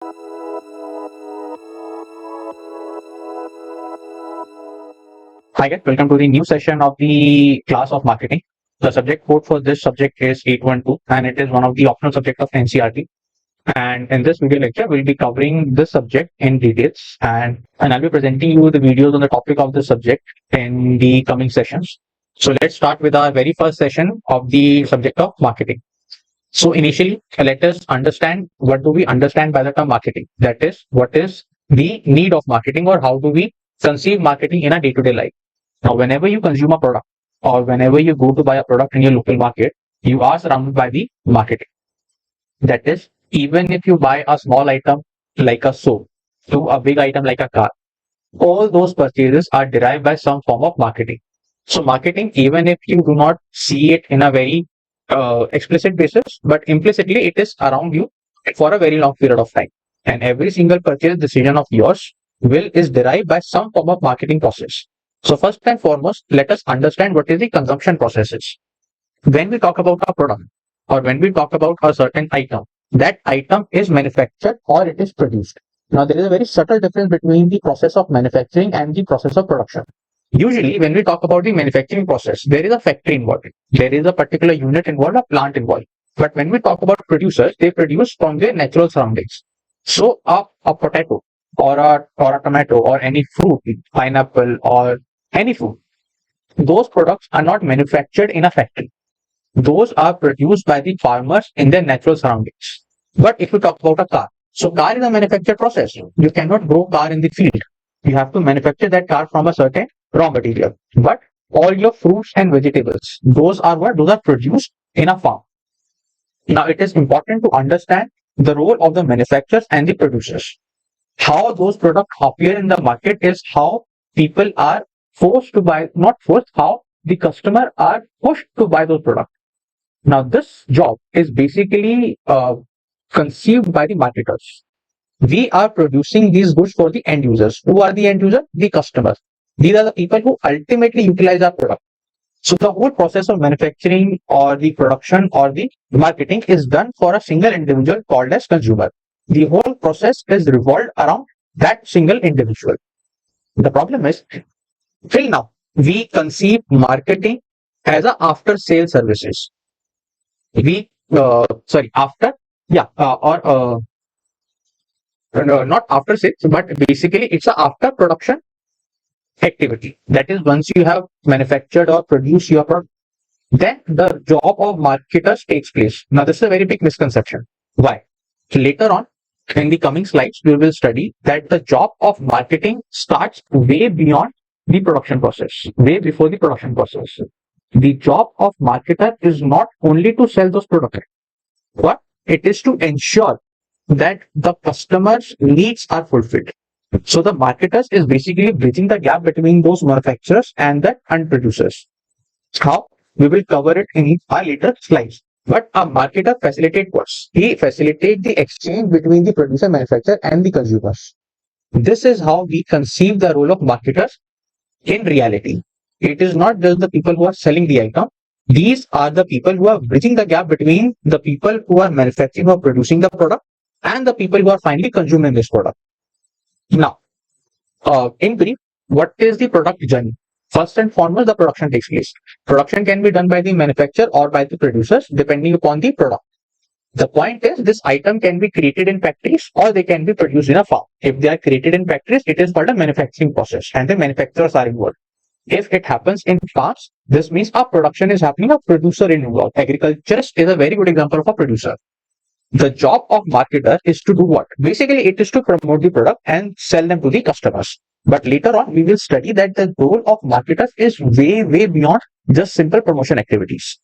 Hi guys, welcome to the new session of the class of marketing. The subject code for this subject is 812 and it is one of the optional subject of NCERT. And in this video lecture, we'll be covering this subject in details and I'll be presenting you the videos on the topic of the subject in the coming sessions. So let's start with our very first session of the subject of marketing. So initially, let us understand what do we understand by the term marketing. That is, what is the need of marketing or how do we conceive marketing in a day-to-day life. Now, whenever you consume a product or whenever you go to buy a product in your local market, you are surrounded by the marketing. That is, even if you buy a small item like a soap to a big item like a car, all those purchases are derived by some form of marketing. So marketing, even if you do not see it in a very explicit basis, but implicitly it is around you for a very long period of time. And every single purchase decision of yours is derived by some form of marketing process. So first and foremost, let us understand what is the consumption processes. When we talk about a product or when we talk about a certain item, that item is manufactured or it is produced. Now, there is a very subtle difference between the process of manufacturing and the process of production. Usually, when we talk about the manufacturing process, there is a factory involved. There is a particular unit involved, a plant involved. But when we talk about producers, they produce from their natural surroundings. So, a potato or a tomato or any fruit, pineapple or any fruit, those products are not manufactured in a factory. Those are produced by the farmers in their natural surroundings. But if you talk about a car, so car is a manufactured process. You cannot grow car in the field. You have to manufacture that car from a certain raw material. But all your fruits and vegetables, those are what? Those are produced in a farm. Now it is important to understand the role of the manufacturers and the producers. How those products appear in the market is how people are forced to buy, not forced, how the customer are pushed to buy those products. Now, this job is basically conceived by the marketers. We are producing these goods for the end users. Who are the end users? The customers. These are the people who ultimately utilize our product. So the whole process of manufacturing or the production or the marketing is done for a single individual called as consumer. The whole process is revolved around that single individual. The problem is, till now, we conceive marketing as a after sale services. We sorry after yeah or no, not after sales, but basically it's a after production activity. That is, once you have manufactured or produced your product, then the job of marketers takes place. Now this is a very big misconception. Why? Later on in the coming slides we will study that the job of marketing starts way beyond the production process, way before the production process. The job of marketer is not only to sell those products, but it is to ensure that the customer's needs are fulfilled. So the marketers is basically bridging the gap between those manufacturers and the end producers. How? We will cover it in our later slides. But a marketer facilitates what? He facilitates the exchange between the producer, manufacturer and the consumers. This is how we conceive the role of marketers in reality. It is not just the people who are selling the item. These are the people who are bridging the gap between the people who are manufacturing or producing the product and the people who are finally consuming this product. Now, in brief, what is the product journey? First and foremost, the production takes place. Production can be done by the manufacturer or by the producers depending upon the product. The point is, this item can be created in factories or they can be produced in a farm. If they are created in factories, it is called a manufacturing process and the manufacturers are involved. If it happens in farms, this means a production is happening, a producer is involved. Agriculturist is a very good example of a producer. The job of marketer is to do what? Basically, it is to promote the product and sell them to the customers. But later on, we will study that the role of marketers is way, way beyond just simple promotion activities.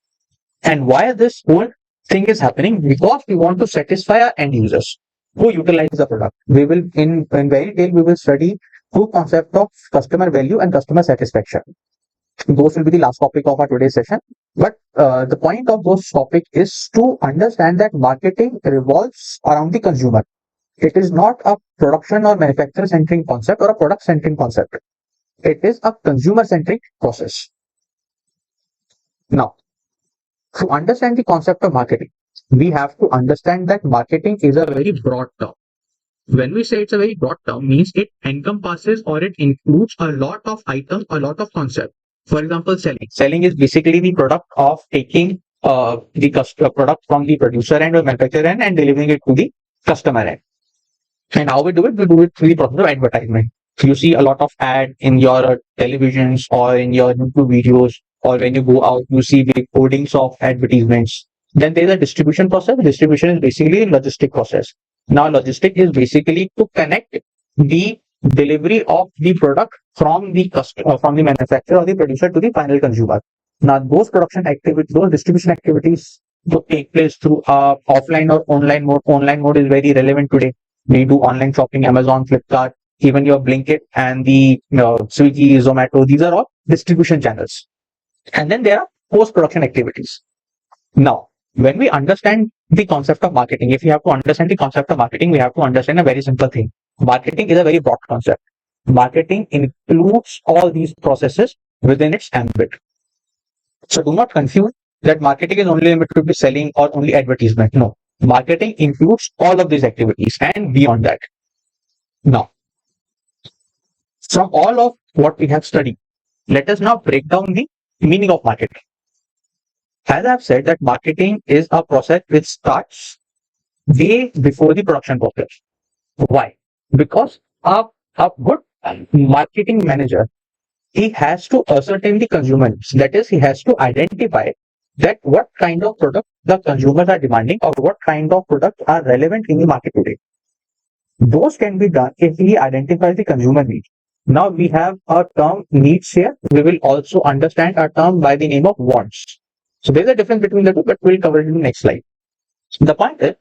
And why this whole thing is happening? Because we want to satisfy our end users who utilize the product. We will, in very detail, we will study two concept of customer value and customer satisfaction. Those will be the last topic of our today's session. But the point of those topic is to understand that marketing revolves around the consumer. It is not a production or manufacturer centric concept or a product centric concept. It is a consumer centric process. Now, to understand the concept of marketing, we have to understand that marketing is a very broad term. When we say it's a very broad term, means it encompasses or it includes a lot of items, a lot of concepts. For example, selling. Selling is basically the product of taking the product from the producer end or manufacturer end and delivering it to the customer end. And how we do it through the process of advertisement. So you see a lot of ad in your televisions or in your YouTube videos, or when you go out, you see the codings of advertisements. Then there's a distribution process. Distribution is basically a logistic process. Now, logistic is basically to connect the delivery of the product from the customer, from the manufacturer or the producer to the final consumer. Now, those production activities, those distribution activities to take place through offline or online mode. Online mode is very relevant today. We do online shopping, Amazon, Flipkart, even your Blinkit and the Swiggy, Zomato. These are all distribution channels. And then there are post-production activities. Now, when we understand the concept of marketing, if you have to understand the concept of marketing, we have to understand a very simple thing. Marketing is a very broad concept. Marketing includes all these processes within its ambit. So do not confuse that marketing is only limited to selling or only advertisement. No, marketing includes all of these activities and beyond that. Now, from all of what we have studied, let us now break down the meaning of marketing. As I've said, that marketing is a process which starts way before the production process. Why? Because a good marketing manager, he has to ascertain the consumer needs. That is, he has to identify that what kind of product the consumers are demanding or what kind of products are relevant in the market today. Those can be done if he identifies the consumer needs. Now we have a term needs here. We will also understand a term by the name of wants. So there's a difference between the two, but we'll cover it in the next slide. The point is,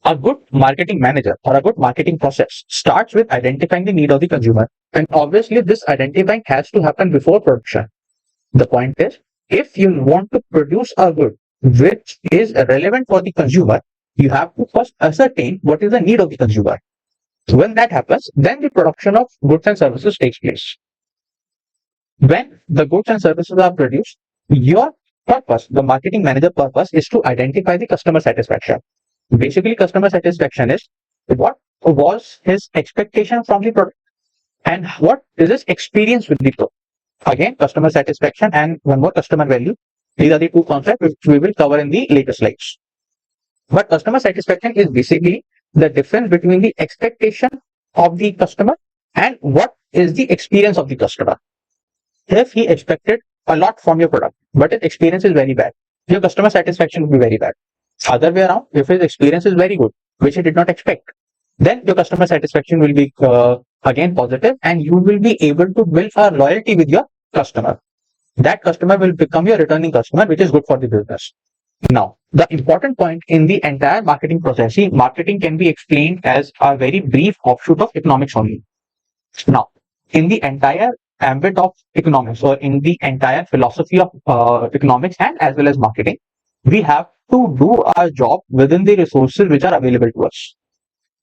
a good marketing manager or a good marketing process starts with identifying the need of the consumer. And obviously, this identifying has to happen before production. The point is, if you want to produce a good which is relevant for the consumer, you have to first ascertain what is the need of the consumer. So when that happens, then the production of goods and services takes place. When the goods and services are produced, your purpose, the marketing manager purpose, is to identify the customer satisfaction. Basically, customer satisfaction is what was his expectation from the product and what is his experience with the product. Again, customer satisfaction and one more, customer value. These are the two concepts which we will cover in the later slides. But customer satisfaction is basically the difference between the expectation of the customer and what is the experience of the customer. If he expected a lot from your product, but his experience is very bad, your customer satisfaction will be very bad. Other way around, if his experience is very good, which he did not expect, then your customer satisfaction will be again positive, and you will be able to build a loyalty with your customer. That customer will become your returning customer, which is good for the business. Now, the important point in the entire marketing process, see, marketing can be explained as a very brief offshoot of economics only. Now, in the entire ambit of economics or in the entire philosophy of economics and as well as marketing, we have to do our job within the resources which are available to us.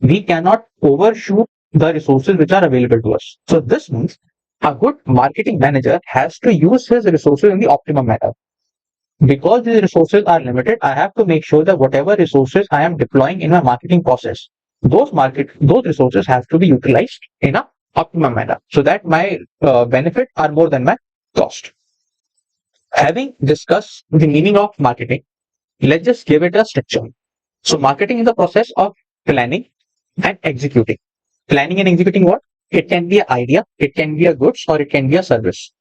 We cannot overshoot the resources which are available to us. So this means a good marketing manager has to use his resources in the optimum manner. Because these resources are limited, I have to make sure that whatever resources I am deploying in my marketing process, those resources have to be utilized in a optimum manner so that my benefit are more than my cost. Having discussed the meaning of marketing, let's just give it a structure. So marketing is the process of planning and executing. Planning and executing what? It can be an idea, it can be a goods, or it can be a service.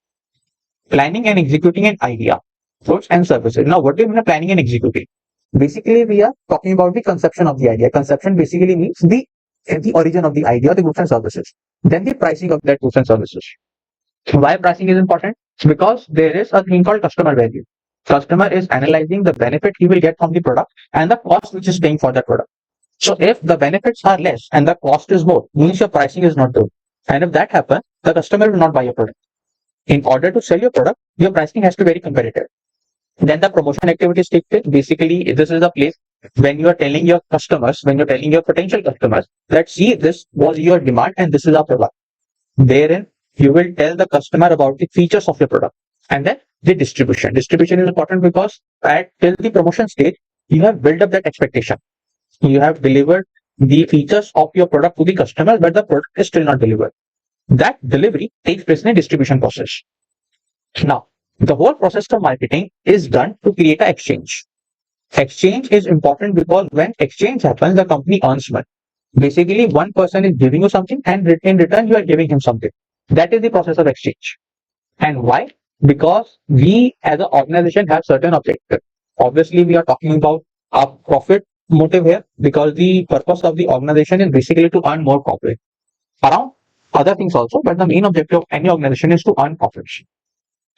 Planning and executing an idea, goods and services. Now, what do you mean by planning and executing? Basically, we are talking about the conception of the idea. Conception basically means the origin of the idea, the goods and services. Then the pricing of that goods and services. Why pricing is important? Because there is a thing called customer value. Customer is analyzing the benefit he will get from the product and the cost which is paying for that product. So if the benefits are less and the cost is more, means your pricing is not good. And if that happens, the customer will not buy your product. In order to sell your product, your pricing has to be very competitive. Then the promotion activities take place. Basically, this is a place when you are telling your customers, when you're telling your potential customers that see, this was your demand and this is our product. Therein, you will tell the customer about the features of your product. And then the distribution. Distribution is important because till the promotion stage, you have built up that expectation. You have delivered the features of your product to the customer, but the product is still not delivered. That delivery takes place in a distribution process. Now, the whole process of marketing is done to create an exchange. Exchange is important because when exchange happens, the company earns money. Basically, one person is giving you something and in return, you are giving him something. That is the process of exchange. And why? Because we as an organization have certain objectives. Obviously, we are talking about our profit motive here because the purpose of the organization is basically to earn more profit. Around other things also, but the main objective of any organization is to earn profits.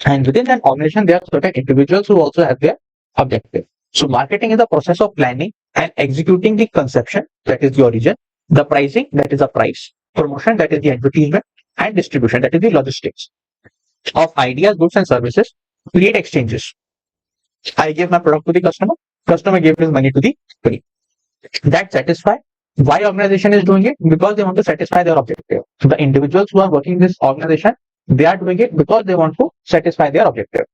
And within that organization, there are certain individuals who also have their objective. So marketing is the process of planning and executing the conception, that is the origin, the pricing, that is the price, promotion, that is the advertisement, and distribution, that is the logistics of ideas, goods, and services, create exchanges. I gave my product to the customer gave his money to the company. That satisfy. Why organization is doing it? Because they want to satisfy their objective. So the individuals who are working in this organization, they are doing it because they want to satisfy their objective.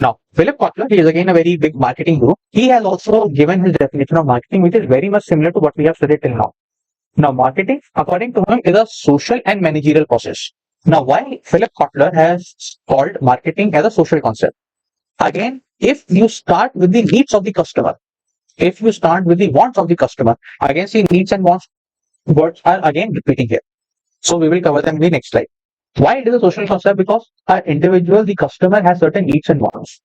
Now, Philip Kotler, he is again a very big marketing guru. He has also given his definition of marketing, which is very much similar to what we have studied till now. Now, marketing, according to him, is a social and managerial process. Now, why Philip Kotler has called marketing as a social concept? Again, if you start with the needs of the customer, if you start with the wants of the customer, again, see needs and wants words are again repeating here. So we will cover them in the next slide. Why it is a social concept? Because an individual, the customer has certain needs and wants.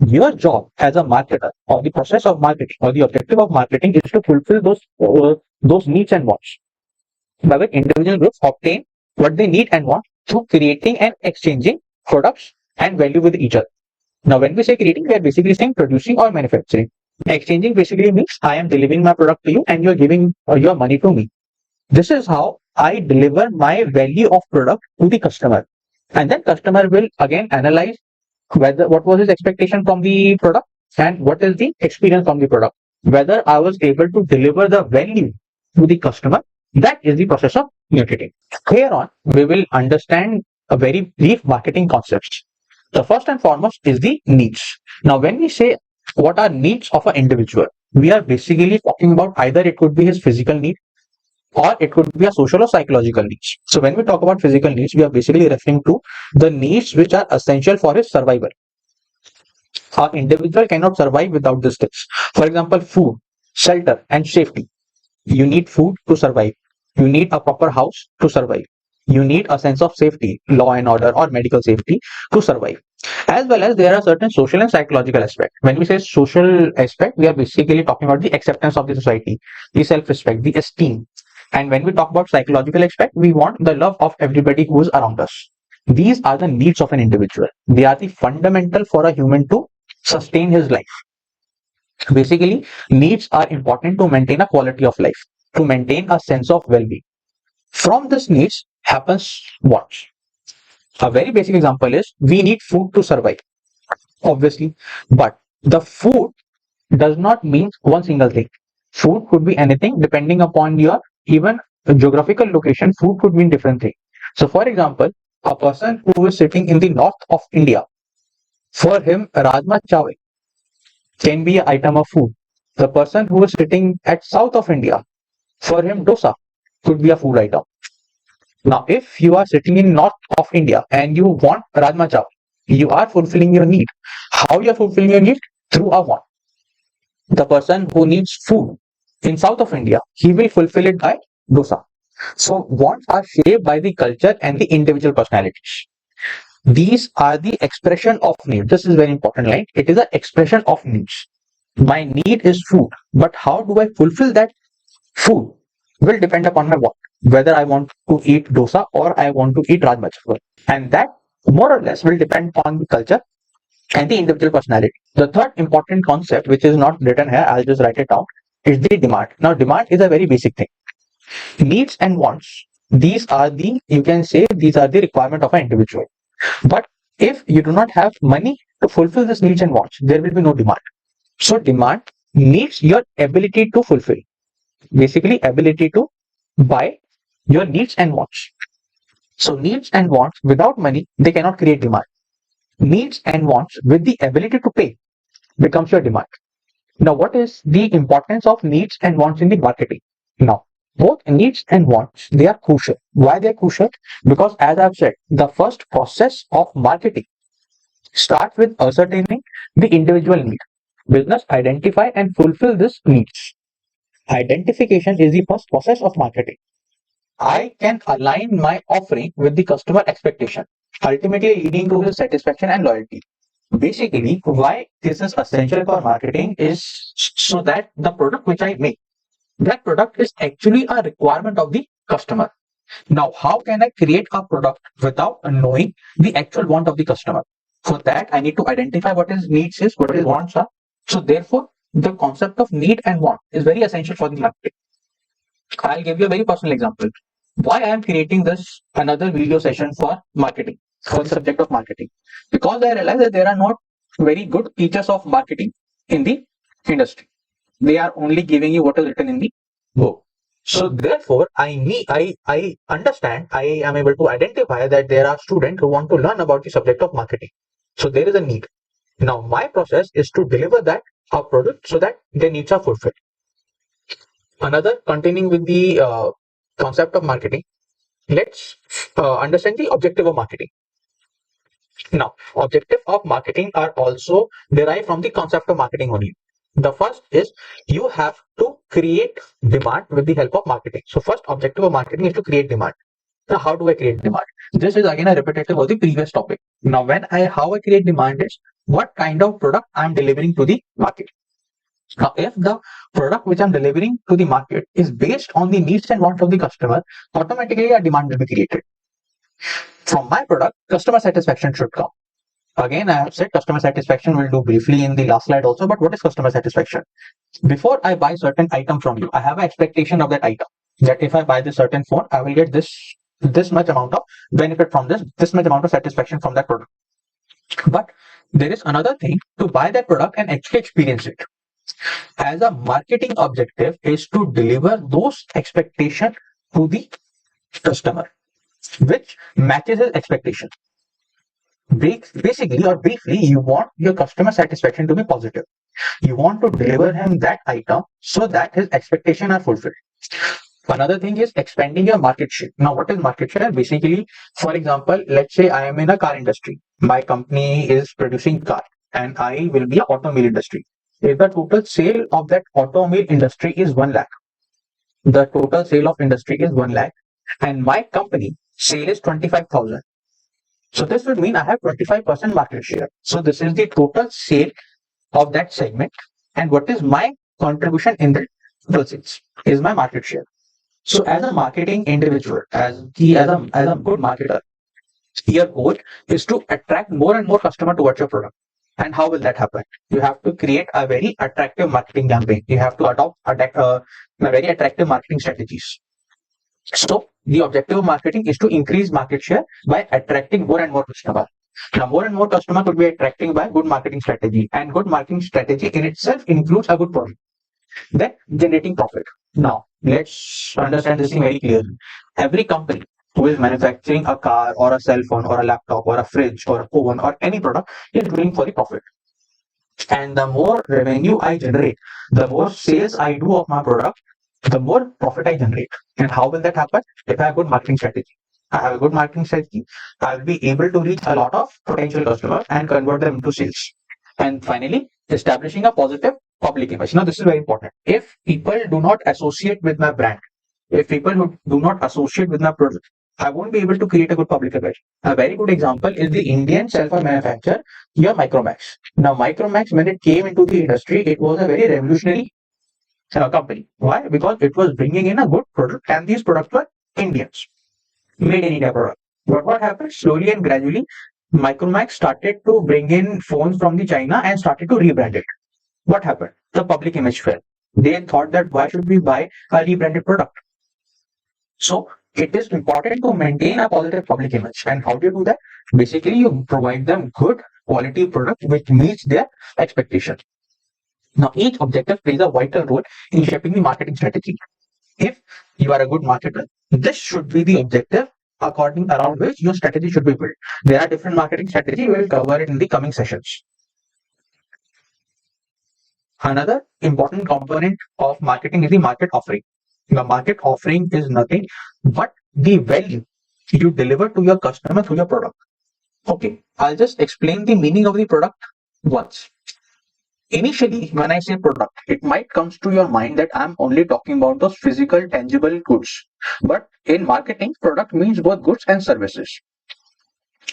Your job as a marketer or the process of marketing or the objective of marketing is to fulfill those needs and wants. By which individual groups obtain what they need and want through creating and exchanging products and value with each other. Now, when we say creating, we are basically saying producing or manufacturing. Exchanging basically means I am delivering my product to you and you're giving your money to me. This is how I deliver my value of product to the customer. And then customer will again analyze what was his expectation from the product and what is the experience from the product. Whether I was able to deliver the value to the customer, that is the process of marketing. Here on, we will understand a very brief marketing concepts. The first and foremost is the needs. Now, when we say what are needs of an individual, we are basically talking about either it could be his physical need or it could be a social or psychological needs. So when we talk about physical needs, we are basically referring to the needs which are essential for his survival. An individual cannot survive without these things. For example, food, shelter, and safety. You need food to survive. You need a proper house to survive. You need a sense of safety, law and order, or medical safety to survive. As well as there are certain social and psychological aspects. When we say social aspect, we are basically talking about the acceptance of the society, the self-respect, the esteem. And when we talk about psychological aspect, we want the love of everybody who is around us. These are the needs of an individual. They are the fundamental for a human to sustain his life. Basically, needs are important to maintain a quality of life, to maintain a sense of well-being. From this needs happens wants. A very basic example is we need food to survive, obviously, but the food does not mean one single thing. Food could be anything depending upon your even geographical location. Food could mean different things. So, for example, a person who is sitting in the north of India, for him, rajma chawal can be an item of food. The person who is sitting at south of India, for him, dosa could be a food item. Now, if you are sitting in north of India and you want rajma chawal, you are fulfilling your need. How you are fulfilling your need? Through a want. The person who needs food in south of India, he will fulfill it by dosa. So wants are shaped by the culture and the individual personalities. These are the expression of need. This is very important line. It is an expression of needs. My need is food, but how do I fulfill that food will depend upon my want. Whether I want to eat dosa or I want to eat rajma chawal. And that more or less will depend on the culture and the individual personality. The third important concept, which is not written here, I'll just write it down, is the demand. Now, demand is a very basic thing. Needs and wants. These are the, you can say, these are the requirement of an individual. But if you do not have money to fulfill these needs and wants, there will be no demand. So demand needs your ability to fulfill. Basically, ability to buy your needs and wants. So needs and wants without money, they cannot create demand. Needs and wants with the ability to pay becomes your demand. Now, what is the importance of needs and wants in the marketing? Now, Both needs and wants, they are crucial. Why they are crucial? Because as I've said, the first process of marketing starts with ascertaining the individual need. Business identify and fulfill this needs. Identification is the first process of marketing. I can align my offering with the customer expectation, ultimately leading to his satisfaction and loyalty. Basically, why this is essential for marketing is so that the product which I make, that product is actually a requirement of the customer. Now, how can I create a product without knowing the actual want of the customer? For that, I need to identify what his needs is, what his wants are. So therefore, the concept of need and want is very essential for the marketing. I'll give you a very personal example. Why I am creating this another video session for marketing, for the subject of marketing. Because I realize that there are not very good teachers of marketing in the industry. They are only giving you what is written in the book. So therefore, I understand, I am able to identify that there are students who want to learn about the subject of marketing. So there is a need. Now my process is to deliver that a product so that their needs are fulfilled. Another, continuing with the concept of marketing, let's understand the objective of marketing. Now, objective of marketing are also derived from the concept of marketing only. The first is you have to create demand with the help of marketing. So first objective of marketing is to create demand. Now, how do I create demand? This is again a repetitive of the previous topic. Now, how I create demand is what kind of product I'm delivering to the market. Now, if the product which I'm delivering to the market is based on the needs and wants of the customer, automatically a demand will be created. From my product, customer satisfaction should come. Again, I have said customer satisfaction will do briefly in the last slide also, but what is customer satisfaction? Before I buy certain item from you, I have an expectation of that item. That if I buy this certain phone, I will get this much amount of benefit from this much amount of satisfaction from that product. But there is another thing to buy that product and actually experience it. As a marketing objective is to deliver those expectations to the customer, which matches his expectation. Basically or briefly, you want your customer satisfaction to be positive. You want to deliver him that item so that his expectations are fulfilled. Another thing is expanding your market share. Now, what is market share? Basically, for example, let's say I am in a car industry. My company is producing car and I will be an automobile industry. If the total sale of that automobile industry is 1 lakh, the total sale of industry is 1 lakh and my company sale is 25,000. So this would mean I have 25% market share. So this is the total sale of that segment. And what is my contribution in the total sales is my market share. So as a marketing individual, as a good marketer, your goal is to attract more and more customer towards your product. And how will that happen? You have to create a very attractive marketing campaign. You have to adopt a very attractive marketing strategies. So the objective of marketing is to increase market share by attracting more and more customer. Now, more and more customer could be attracting by good marketing strategy, and good marketing strategy in itself includes a good product. Then generating profit. Now, let's understand this thing very clearly. Every company who is manufacturing a car or a cell phone or a laptop or a fridge or a oven or any product is doing for the profit. And the more revenue I generate, the more sales I do of my product, the more profit I generate. And how will that happen? If I have good marketing strategy. I have a good marketing strategy, I'll be able to reach a lot of potential customers and convert them into sales. And finally, establishing a positive public image. Now, this is very important. If people do not associate with my brand, if people who do not associate with my product, I won't be able to create a good public image. A very good example is the Indian cell phone manufacturer, here Micromax. Now, Micromax, when it came into the industry, it was a very revolutionary company. Why? Because it was bringing in a good product, and these products were Indians, made in India product. But what happened? Slowly and gradually, Micromax started to bring in phones from the China and started to rebrand it. What happened? The public image fell. They thought that why should we buy a rebranded product? So it is important to maintain a positive public image. And how do you do that? Basically, you provide them good quality product which meets their expectation. Now, each objective plays a vital role in shaping the marketing strategy. If you are a good marketer, this should be the objective according around which your strategy should be built. There are different marketing strategies. We will cover it in the coming sessions. Another important component of marketing is the market offering. The market offering is nothing but the value you deliver to your customer through your product. Okay, I'll just explain the meaning of the product once. Initially, when I say product, it might comes to your mind that I'm only talking about those physical, tangible goods. But in marketing, product means both goods and services.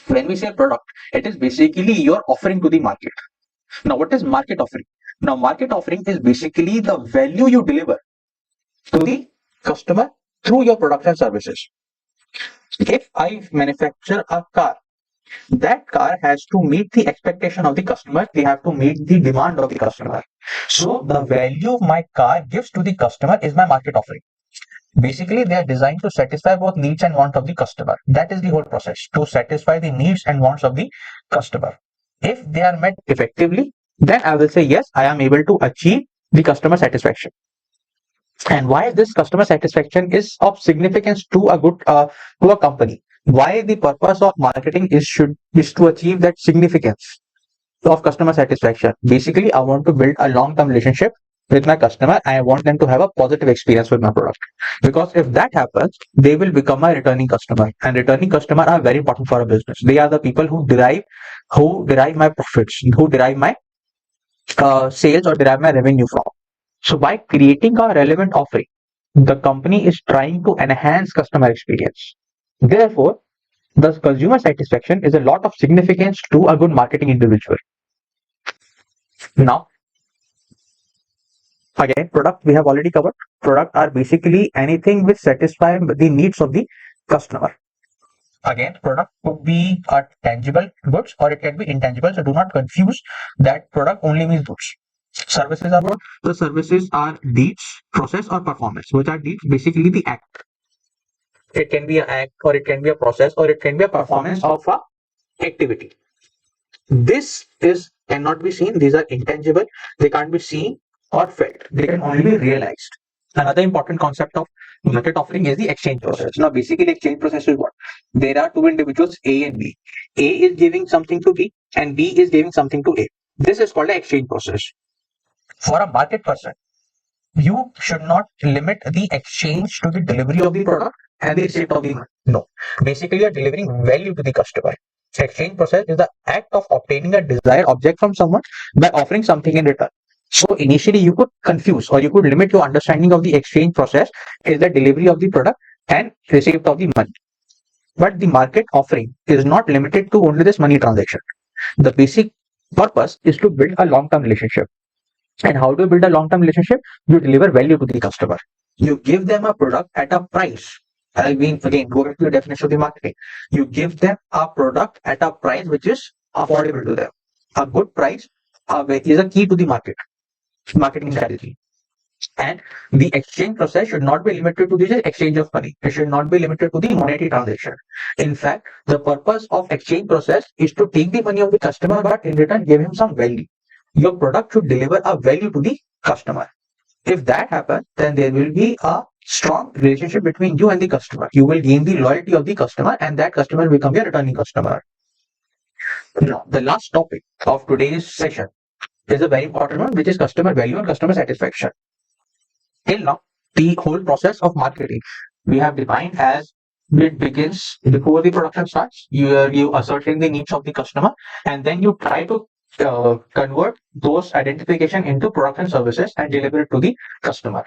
When we say product, it is basically your offering to the market. Now, what is market offering? Now, market offering is basically the value you deliver to the customer through your products and services. If I manufacture a car, that car has to meet the expectation of the customer. They have to meet the demand of the customer. So the value my car gives to the customer is my market offering. Basically, they are designed to satisfy both needs and wants of the customer. That is the whole process, to satisfy the needs and wants of the customer. If they are met effectively, then I will say, yes, I am able to achieve the customer satisfaction. And why this customer satisfaction is of significance to a good to a company. Why the purpose of marketing is to achieve that significance of customer satisfaction. Basically, I want to build a long-term relationship with my customer. I want them to have a positive experience with my product. Because if that happens, they will become my returning customer. And returning customer are very important for a business. They are the people who derive my profits, who derive my sales or derive my revenue from. So by creating a relevant offering, the company is trying to enhance customer experience. Therefore, the consumer satisfaction is a lot of significance to a good marketing individual. Now, again, product we have already covered. Product are basically anything which satisfy the needs of the customer. Again, product could be a tangible goods or it can be intangible. So do not confuse that product only means goods. Services are what? The services are deeds, process or performance. Which are deeds? Basically the act. It can be an act or it can be a process or it can be a performance of a activity. This is cannot be seen. These are intangible. They can't be seen or felt. They can only be realized. Another important concept of market offering is the exchange process. Now, basically, exchange process is what? There are two individuals, A and B. A is giving something to B, and B is giving something to A. This is called an exchange process. For a market person, you should not limit the exchange to the delivery of the product and the receipt of the money. No. Basically, you're delivering value to the customer. Exchange process is the act of obtaining a desired object from someone by offering something in return. So initially you could confuse or you could limit your understanding of the exchange process is the delivery of the product and receipt of the money. But the market offering is not limited to only this money transaction. The basic purpose is to build a long-term relationship. And how do you build a long-term relationship? You deliver value to the customer. You give them a product at a price. I mean, again, go back to the definition of the marketing. You give them a product at a price which is affordable to them. A good price is a key to the marketing strategy. And the exchange process should not be limited to the exchange of money. It should not be limited to the monetary transaction. In fact, the purpose of exchange process is to take the money of the customer, but in return give him some value. Your product should deliver a value to the customer. If that happens, then there will be a strong relationship between you and the customer. You will gain the loyalty of the customer, and that customer will become your returning customer. Now, the last topic of today's session is a very important one, which is customer value and customer satisfaction. Till now, the whole process of marketing we have defined as it begins before the production starts. You ascertain the needs of the customer, and then you try to convert those identification into product and services and deliver it to the customer.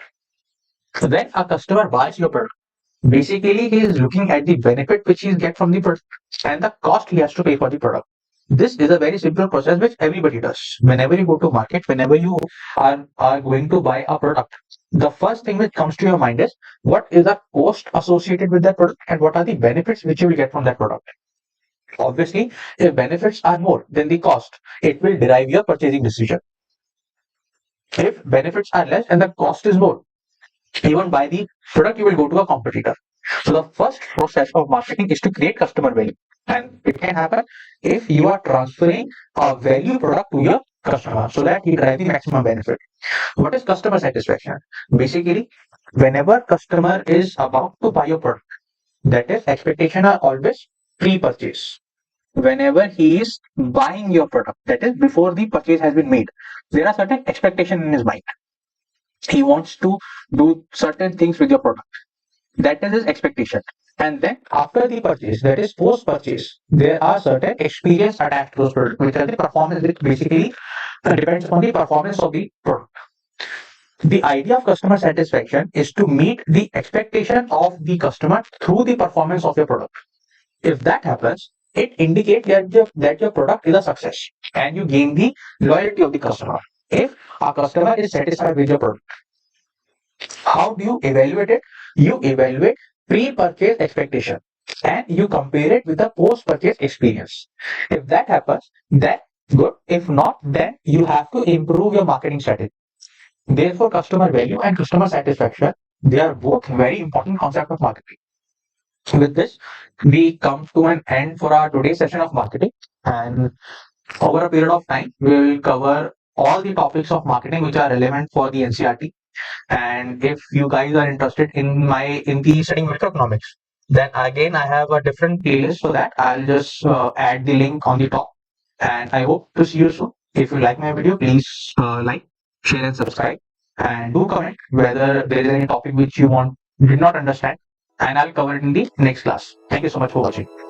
So then a customer buys your product. Basically, he is looking at the benefit which he gets from the product and the cost he has to pay for the product. This is a very simple process which everybody does. Whenever you go to market, whenever you are going to buy a product, the first thing which comes to your mind is what is the cost associated with that product and what are the benefits which you will get from that product. Obviously, if benefits are more than the cost, it will derive your purchasing decision. If benefits are less and the cost is more, even buy the product, you will go to a competitor. So the first process of marketing is to create customer value. And it can happen if you are transferring a value product to your customer so that he drives the maximum benefit. What is customer satisfaction? Basically, whenever customer is about to buy your product, that is, expectation are always pre-purchase. Whenever he is buying your product, that is before the purchase has been made, there are certain expectations in his mind. He wants to do certain things with your product. That is his expectation. And then after the purchase, that is post purchase, there are certain experience attached to those products, which are the performance, which basically depends on the performance of the product. The idea of customer satisfaction is to meet the expectation of the customer through the performance of your product. If that happens, it indicates that your product is a success and you gain the loyalty of the customer. If a customer is satisfied with your product, how do you evaluate it? You evaluate pre-purchase expectation and you compare it with the post-purchase experience. If that happens, then good. If not, then you have to improve your marketing strategy. Therefore, customer value and customer satisfaction, they are both very important concepts of marketing. With this, we come to an end for our today's session of marketing. And over a period of time, we will cover all the topics of marketing which are relevant for the NCERT. And if you guys are interested in the studying macroeconomics, then again I have a different playlist for that. I'll just add the link on the top. And I hope to see you soon. If you like my video, please like, share, and subscribe. And do comment whether there is any topic which you did not understand, and I'll cover it in the next class. Thank you so much for watching.